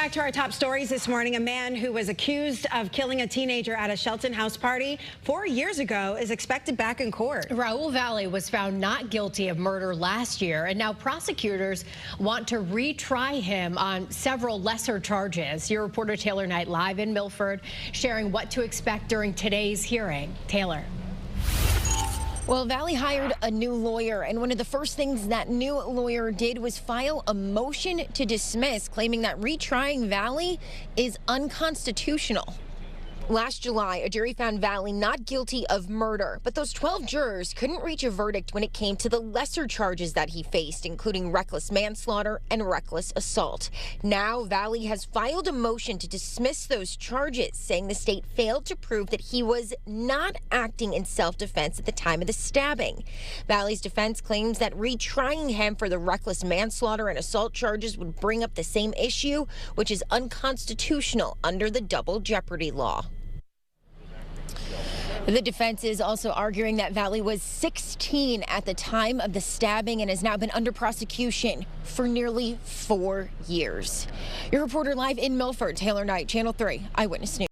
back to our top stories this morning. A man who was accused of killing a teenager at a Shelton house party 4 years ago is expected back in court. Raul Valley was found not guilty of murder last year, and now prosecutors want to retry him on several lesser charges. Your reporter Taylor Knight live in Milford, sharing what to expect during today's hearing. Taylor. Well, Valley hired a new lawyer, and one of the first things that new lawyer did was file a motion to dismiss, claiming that retrying Valley is unconstitutional. Last July, a jury found Valley not guilty of murder, but those 12 jurors couldn't reach a verdict when it came to the lesser charges that he faced, including reckless manslaughter and reckless assault. Now, Valley has filed a motion to dismiss those charges, saying the state failed to prove that he was not acting in self-defense at the time of the stabbing. Valley's defense claims that retrying him for the reckless manslaughter and assault charges would bring up the same issue, which is unconstitutional under the double jeopardy law. The defense is also arguing that Valley was 16 at the time of the stabbing and has now been under prosecution for nearly 4 years. Your reporter live in Milford, Taylor Knight, Channel 3 Eyewitness News.